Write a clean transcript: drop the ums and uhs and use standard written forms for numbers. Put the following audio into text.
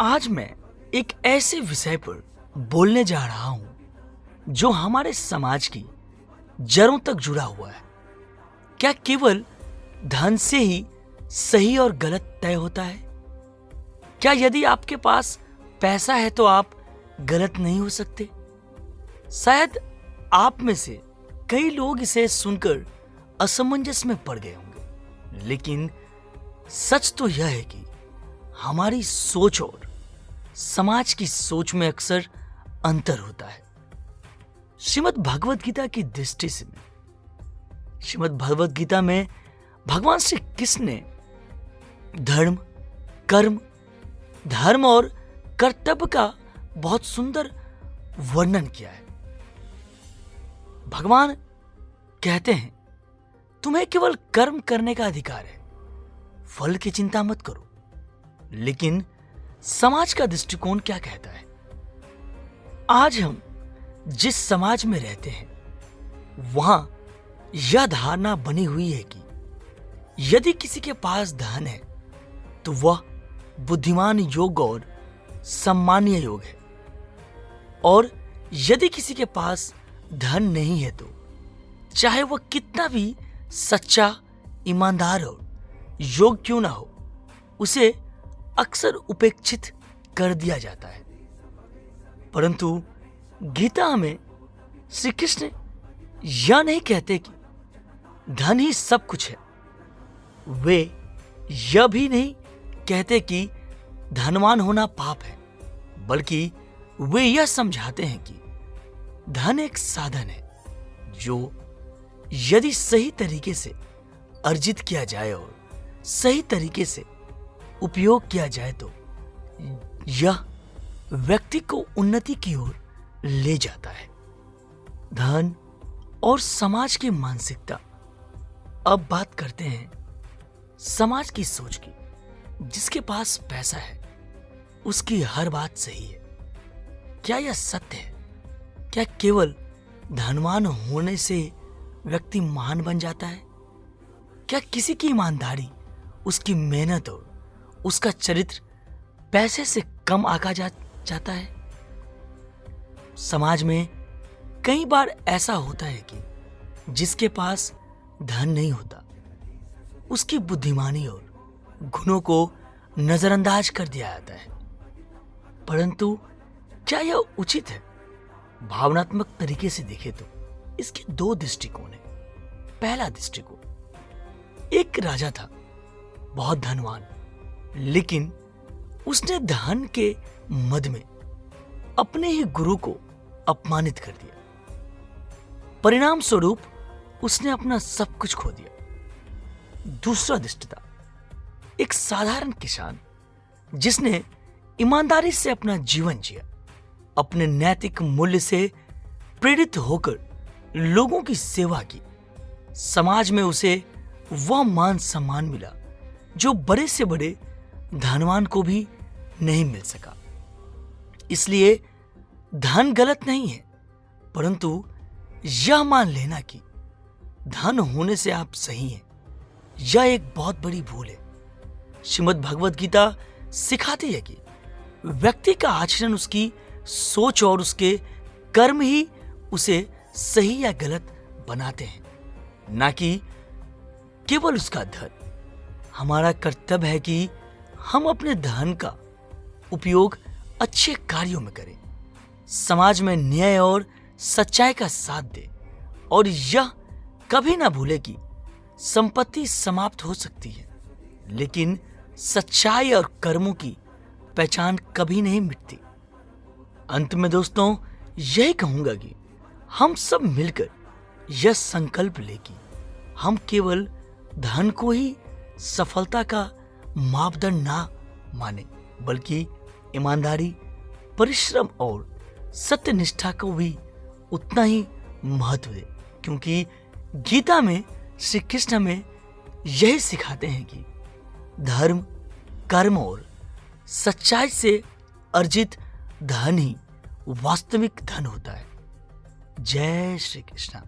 आज मैं एक ऐसे विषय पर बोलने जा रहा हूं जो हमारे समाज की जड़ों तक जुड़ा हुआ है। क्या केवल धन से ही सही और गलत तय होता है? क्या यदि आपके पास पैसा है तो आप गलत नहीं हो सकते? शायद आप में से कई लोग इसे सुनकर असमंजस में पड़ गए होंगे, लेकिन सच तो यह है कि हमारी सोच और समाज की सोच में अक्सर अंतर होता है। श्रीमद् भगवत गीता की दृष्टि से श्रीमद् भगवत गीता में भगवान श्री कृष्ण ने धर्म और कर्तव्य का बहुत सुंदर वर्णन किया है। भगवान कहते हैं, तुम्हें केवल कर्म करने का अधिकार है, फल की चिंता मत करो। लेकिन समाज का दृष्टिकोण क्या कहता है? आज हम जिस समाज में रहते हैं वहां यह धारणा बनी हुई है कि यदि किसी के पास धन है तो वह बुद्धिमान, योग्य और सम्मानीय योग है, और यदि किसी के पास धन नहीं है तो चाहे वह कितना भी सच्चा, ईमानदार और योग्य क्यों ना हो, उसे अक्सर उपेक्षित कर दिया जाता है। परंतु गीता में श्री कृष्ण यह नहीं कहते कि धन ही सब कुछ है। वे यह भी नहीं कहते कि धनवान होना पाप है, बल्कि वे यह समझाते हैं कि धन एक साधन है जो यदि सही तरीके से अर्जित किया जाए और सही तरीके से उपयोग किया जाए तो यह व्यक्ति को उन्नति की ओर ले जाता है। धन और समाज की मानसिकता। अब बात करते हैं समाज की सोच की। जिसके पास पैसा है उसकी हर बात सही है। क्या यह सत्य है? क्या केवल धनवान होने से व्यक्ति महान बन जाता है? क्या किसी की ईमानदारी, उसकी मेहनत और उसका चरित्र पैसे से कम आंका जाता है? समाज में कई बार ऐसा होता है कि जिसके पास धन नहीं होता उसकी बुद्धिमानी और गुणों को नजरअंदाज कर दिया जाता है। परंतु क्या यह उचित है? भावनात्मक तरीके से देखें तो इसके दो दृष्टिकोण हैं। पहला दृष्टिकोण, एक राजा था, बहुत धनवान, लेकिन उसने धन के मद में अपने ही गुरु को अपमानित कर दिया। परिणाम स्वरूप उसने अपना सब कुछ खो दिया। दूसरा दृष्टिता, एक साधारण किसान जिसने ईमानदारी से अपना जीवन जिया, अपने नैतिक मूल्य से प्रेरित होकर लोगों की सेवा की। समाज में उसे वह मान सम्मान मिला जो बड़े से बड़े धनवान को भी नहीं मिल सका। इसलिए धन गलत नहीं है, परंतु यह मान लेना कि धन होने से आप सही हैं, यह एक बहुत बड़ी भूल है। श्रीमद् भगवत गीता सिखाती है कि व्यक्ति का आचरण, उसकी सोच और उसके कर्म ही उसे सही या गलत बनाते हैं, ना कि केवल उसका धन। हमारा कर्तव्य है कि हम अपने धन का उपयोग अच्छे कार्यों में करें, समाज में न्याय और सच्चाई का साथ दें, और यह कभी ना भूले कि संपत्ति समाप्त हो सकती है, लेकिन सच्चाई और कर्मों की पहचान कभी नहीं मिटती। अंत में दोस्तों यही कहूंगा कि हम सब मिलकर यह संकल्प लें कि हम केवल धन को ही सफलता का मापदंड ना माने, बल्कि ईमानदारी, परिश्रम और सत्यनिष्ठा को भी उतना ही महत्व दे। क्योंकि गीता में श्री कृष्ण हमें यही सिखाते हैं कि धर्म, कर्म और सच्चाई से अर्जित धन ही वास्तविक धन होता है। जय श्री कृष्ण।